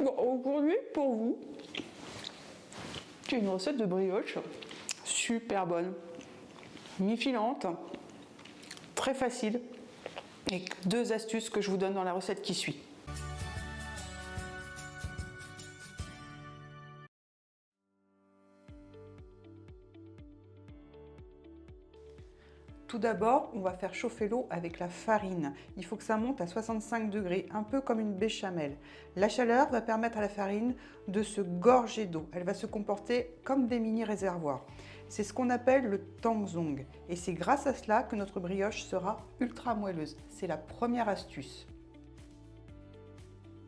Bon, aujourd'hui, pour vous, c'est une recette de brioche super bonne, mi-filante, très facile, et 2 astuces que je vous donne dans la recette qui suit. Tout d'abord, on va faire chauffer l'eau avec la farine. Il faut que ça monte à 65 degrés, un peu comme une béchamel. La chaleur va permettre à la farine de se gorger d'eau. Elle va se comporter comme des mini-réservoirs. C'est ce qu'on appelle le tangzong. Et c'est grâce à cela que notre brioche sera ultra moelleuse. C'est la première astuce.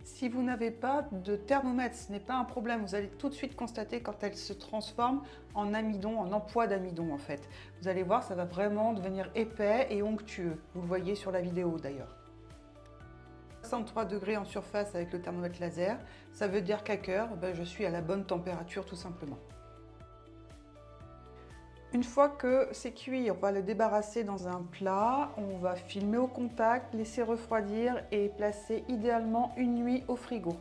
Si vous n'avez pas de thermomètre, ce n'est pas un problème. Vous allez tout de suite constater quand elle se transforme en amidon, en empois d'amidon en fait. Vous allez voir, ça va vraiment devenir épais et onctueux. Vous le voyez sur la vidéo d'ailleurs. 63 degrés en surface avec le thermomètre laser, ça veut dire qu'à cœur, je suis à la bonne température tout simplement. Une fois que c'est cuit, on va le débarrasser dans un plat, on va filmer au contact, laisser refroidir et placer idéalement une nuit au frigo.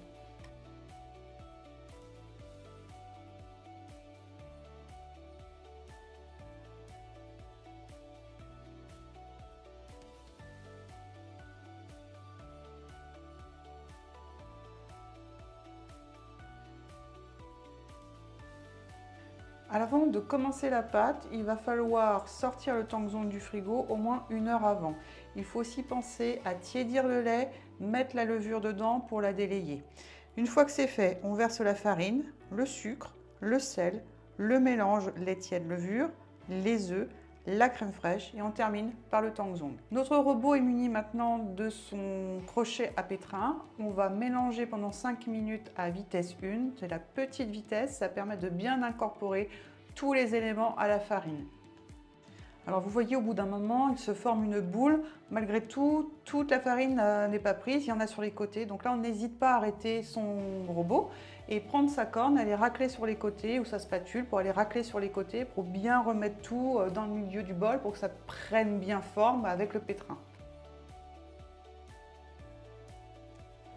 Avant de commencer la pâte, il va falloir sortir le tangzong du frigo au moins 1 heure avant. Il faut aussi penser à tiédir le lait, mettre la levure dedans pour la délayer. Une fois que c'est fait, on verse la farine, le sucre, le sel, le mélange laitier de levure, les œufs, la crème fraîche et on termine par le tangzong. Notre robot est muni maintenant de son crochet à pétrin. On va mélanger pendant 5 minutes à vitesse 1. C'est la petite vitesse, ça permet de bien incorporer tous les éléments à la farine. Alors vous voyez, au bout d'un moment, il se forme une boule. Malgré tout, toute la farine n'est pas prise, il y en a sur les côtés. Donc là, on n'hésite pas à arrêter son robot et prendre sa corne, aller racler sur les côtés ou sa spatule pour aller racler sur les côtés pour bien remettre tout dans le milieu du bol pour que ça prenne bien forme avec le pétrin.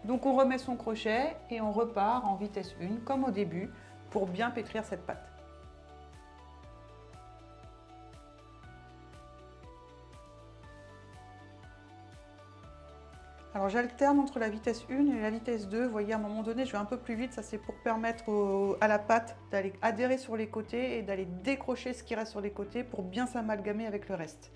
Donc on remet son crochet et on repart en vitesse 1 comme au début pour bien pétrir cette pâte. Alors j'alterne entre la vitesse 1 et la vitesse 2. Vous voyez, à un moment donné, je vais un peu plus vite. Ça, c'est pour permettre à la pâte d'aller adhérer sur les côtés et d'aller décrocher ce qui reste sur les côtés pour bien s'amalgamer avec le reste.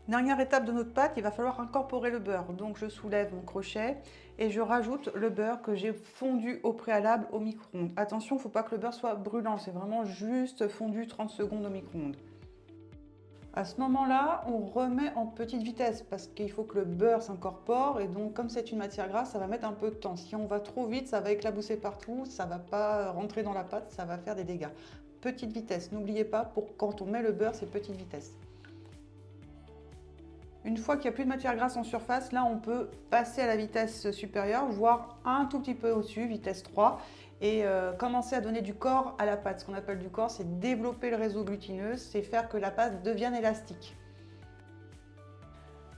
Dernière étape de notre pâte, il va falloir incorporer le beurre. Donc je soulève mon crochet et je rajoute le beurre que j'ai fondu au préalable au micro-ondes. Attention, il ne faut pas que le beurre soit brûlant, c'est vraiment juste fondu 30 secondes au micro-ondes. À ce moment-là, on remet en petite vitesse parce qu'il faut que le beurre s'incorpore et donc comme c'est une matière grasse, ça va mettre un peu de temps. Si on va trop vite, ça va éclabousser partout, ça ne va pas rentrer dans la pâte, ça va faire des dégâts. Petite vitesse, n'oubliez pas, pour quand on met le beurre, c'est petite vitesse. Une fois qu'il n'y a plus de matière grasse en surface, là on peut passer à la vitesse supérieure, voire un tout petit peu au-dessus, vitesse 3, et commencer à donner du corps à la pâte. Ce qu'on appelle du corps, c'est développer le réseau glutineux, c'est faire que la pâte devienne élastique.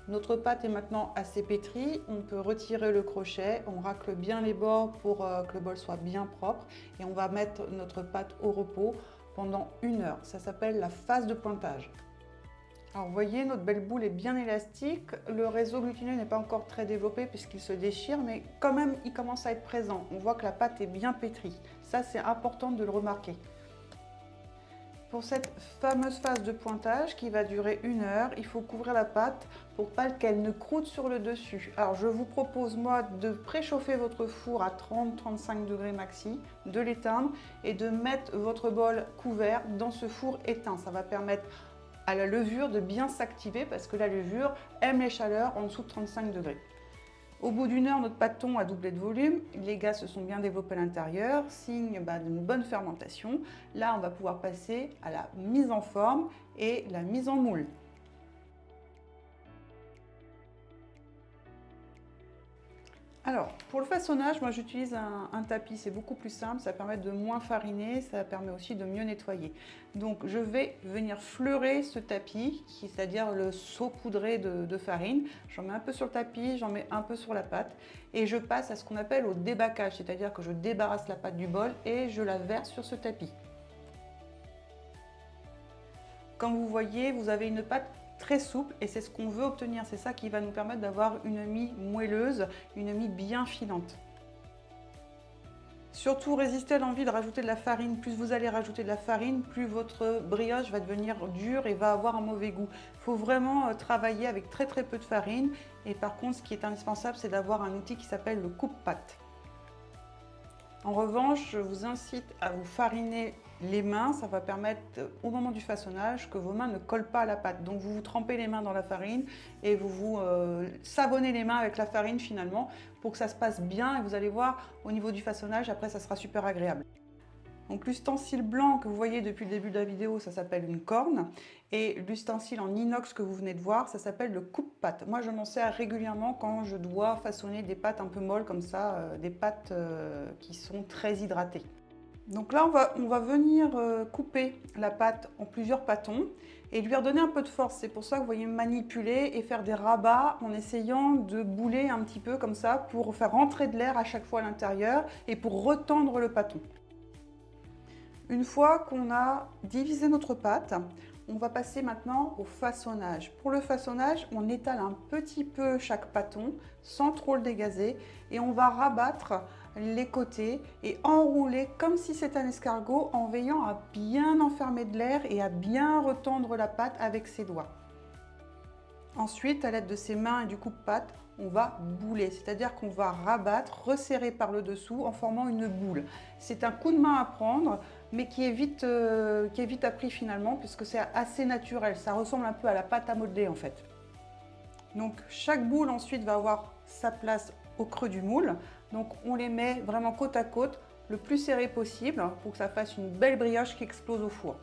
Notre pâte est maintenant assez pétrie, on peut retirer le crochet, on racle bien les bords pour que le bol soit bien propre et on va mettre notre pâte au repos pendant 1 heure. Ça s'appelle la phase de pointage. Alors vous voyez, notre belle boule est bien élastique, le réseau glutineux n'est pas encore très développé puisqu'il se déchire, mais quand même il commence à être présent. On voit que la pâte est bien pétrie, ça c'est important de le remarquer. Pour cette fameuse phase de pointage qui va durer 1 heure, il faut couvrir la pâte pour pas qu'elle ne croûte sur le dessus. Alors je vous propose moi de préchauffer votre four à 30-35 degrés maxi, de l'éteindre et de mettre votre bol couvert dans ce four éteint. Ça va permettre à la levure de bien s'activer parce que la levure aime les chaleurs en dessous de 35 degrés. Au bout d'1 heure, notre pâton a doublé de volume, les gaz se sont bien développés à l'intérieur, signe d'une bonne fermentation. Là, on va pouvoir passer à la mise en forme et la mise en moule. Alors, pour le façonnage, moi j'utilise un tapis, c'est beaucoup plus simple, ça permet de moins fariner, ça permet aussi de mieux nettoyer. Donc je vais venir fleurer ce tapis, c'est-à-dire le saupoudrer de farine. J'en mets un peu sur le tapis, j'en mets un peu sur la pâte et je passe à ce qu'on appelle au débâcage, c'est-à-dire que je débarrasse la pâte du bol et je la verse sur ce tapis. Comme vous voyez, vous avez une pâte très souple et c'est ce qu'on veut obtenir. C'est ça qui va nous permettre d'avoir une mie moelleuse, une mie bien filante. Surtout, résistez à l'envie de rajouter de la farine. Plus vous allez rajouter de la farine, plus votre brioche va devenir dure et va avoir un mauvais goût. Il faut vraiment travailler avec très peu de farine. Et par contre, ce qui est indispensable, c'est d'avoir un outil qui s'appelle le coupe-pâte. En revanche, je vous incite à vous fariner les mains, ça va permettre au moment du façonnage que vos mains ne collent pas à la pâte. Donc vous vous trempez les mains dans la farine et vous vous savonnez les mains avec la farine finalement pour que ça se passe bien et vous allez voir au niveau du façonnage, après ça sera super agréable. Donc l'ustensile blanc que vous voyez depuis le début de la vidéo, ça s'appelle une corne. Et l'ustensile en inox que vous venez de voir, ça s'appelle le coupe-pâte. Moi, je m'en sers régulièrement quand je dois façonner des pâtes un peu molles comme ça, des pâtes qui sont très hydratées. Donc là, on va venir couper la pâte en plusieurs pâtons et lui redonner un peu de force. C'est pour ça que vous voyez manipuler et faire des rabats en essayant de bouler un petit peu comme ça pour faire rentrer de l'air à chaque fois à l'intérieur et pour retendre le pâton. Une fois qu'on a divisé notre pâte, on va passer maintenant au façonnage. Pour le façonnage, on étale un petit peu chaque pâton sans trop le dégazer et on va rabattre les côtés et enrouler comme si c'était un escargot en veillant à bien enfermer de l'air et à bien retendre la pâte avec ses doigts. Ensuite, à l'aide de ses mains et du coupe-pâte, on va bouler, c'est-à-dire qu'on va rabattre, resserrer par le dessous en formant une boule. C'est un coup de main à prendre, mais qui est vite appris finalement, puisque c'est assez naturel. Ça ressemble un peu à la pâte à modeler en fait. Donc chaque boule ensuite va avoir sa place au creux du moule. Donc on les met vraiment côte à côte, le plus serré possible, pour que ça fasse une belle brioche qui explose au four.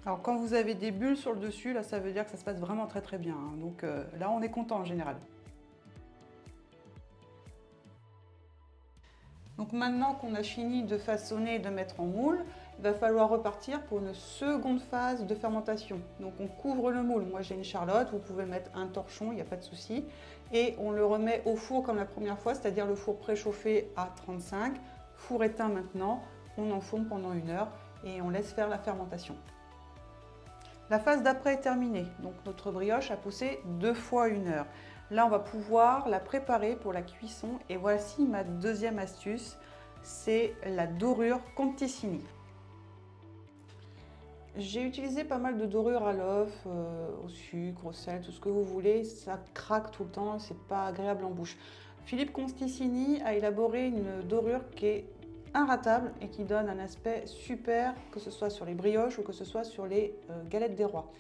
Alors quand vous avez des bulles sur le dessus, là ça veut dire que ça se passe vraiment très bien. Hein. Donc là on est content en général. Donc maintenant qu'on a fini de façonner et de mettre en moule, il va falloir repartir pour une seconde phase de fermentation. Donc on couvre le moule. Moi j'ai une charlotte, vous pouvez mettre un torchon, il n'y a pas de souci. Et on le remet au four comme la première fois, c'est-à-dire le four préchauffé à 35. Four éteint maintenant, on enfourne pendant 1 heure et on laisse faire la fermentation. La phase d'après est terminée, donc notre brioche a poussé 2 fois 1 heure. Là, on va pouvoir la préparer pour la cuisson et voici ma deuxième astuce, c'est la dorure Conticini. J'ai utilisé pas mal de dorure à l'œuf, au sucre, au sel, tout ce que vous voulez, ça craque tout le temps, c'est pas agréable en bouche. Philippe Conticini a élaboré une dorure qui est inratable et qui donne un aspect super, que ce soit sur les brioches ou que ce soit sur les galettes des rois.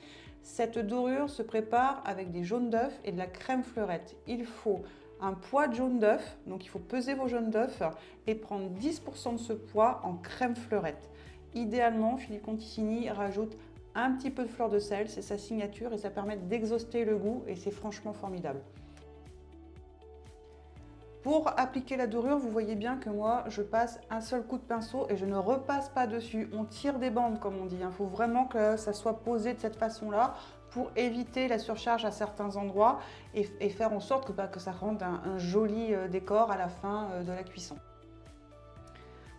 Cette dorure se prépare avec des jaunes d'œufs et de la crème fleurette. Il faut un poids de jaune d'œuf, donc il faut peser vos jaunes d'œufs et prendre 10% de ce poids en crème fleurette. Idéalement, Philippe Conticini rajoute un petit peu de fleur de sel, c'est sa signature et ça permet d'exhauster le goût et c'est franchement formidable. Pour appliquer la dorure, vous voyez bien que moi, je passe un seul coup de pinceau et je ne repasse pas dessus. On tire des bandes, comme on dit. Il faut vraiment que ça soit posé de cette façon-là pour éviter la surcharge à certains endroits et faire en sorte que ça rende un joli décor à la fin de la cuisson.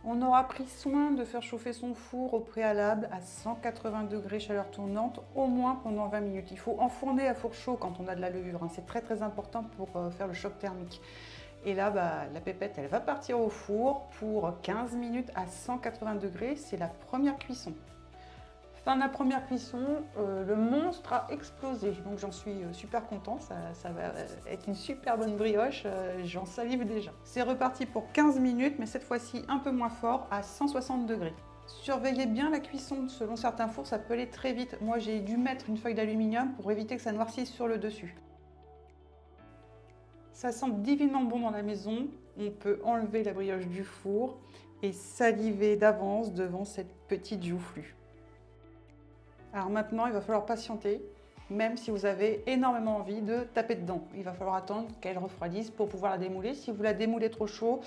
On aura pris soin de faire chauffer son four au préalable à 180 degrés chaleur tournante au moins pendant 20 minutes. Il faut enfourner à four chaud quand on a de la levure. C'est très important pour faire le choc thermique. Et là, la pépette, elle va partir au four pour 15 minutes à 180 degrés. C'est la première cuisson. Fin de la première cuisson, le monstre a explosé, donc j'en suis super contente, ça va être une super bonne brioche, j'en salive déjà. C'est reparti pour 15 minutes, mais cette fois-ci un peu moins fort, à 160 degrés. Surveillez bien la cuisson, selon certains fours ça peut aller très vite. Moi j'ai dû mettre une feuille d'aluminium pour éviter que ça noircisse sur le dessus. Ça sent divinement bon dans la maison, on peut enlever la brioche du four et saliver d'avance devant cette petite joufflue. Alors maintenant, il va falloir patienter, même si vous avez énormément envie de taper dedans. Il va falloir attendre qu'elle refroidisse pour pouvoir la démouler. Si vous la démoulez trop chaud,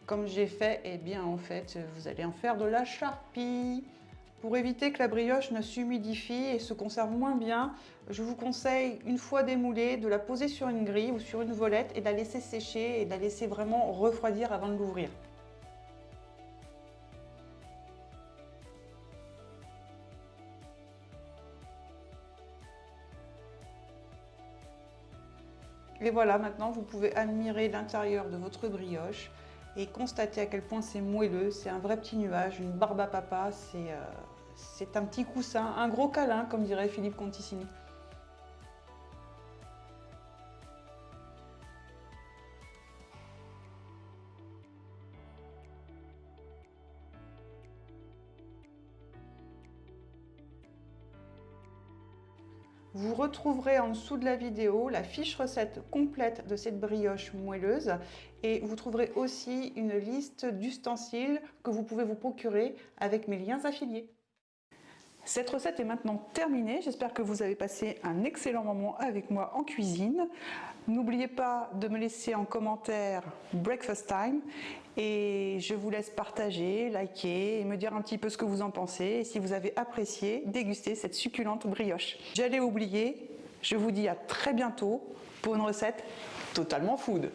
comme j'ai fait, eh bien en fait, vous allez en faire de la charpie. Pour éviter que la brioche ne s'humidifie et se conserve moins bien, je vous conseille, une fois démoulée, de la poser sur une grille ou sur une volette et de la laisser sécher et de la laisser vraiment refroidir avant de l'ouvrir. Et voilà, maintenant vous pouvez admirer l'intérieur de votre brioche et constater à quel point c'est moelleux, c'est un vrai petit nuage, une barbe à papa, c'est un petit coussin, un gros câlin comme dirait Philippe Conticini. Vous retrouverez en dessous de la vidéo la fiche recette complète de cette brioche moelleuse et vous trouverez aussi une liste d'ustensiles que vous pouvez vous procurer avec mes liens affiliés. Cette recette est maintenant terminée, j'espère que vous avez passé un excellent moment avec moi en cuisine. N'oubliez pas de me laisser en commentaire breakfast time et je vous laisse partager, liker et me dire un petit peu ce que vous en pensez et si vous avez apprécié déguster cette succulente brioche. J'allais oublier, je vous dis à très bientôt pour une recette totalement food.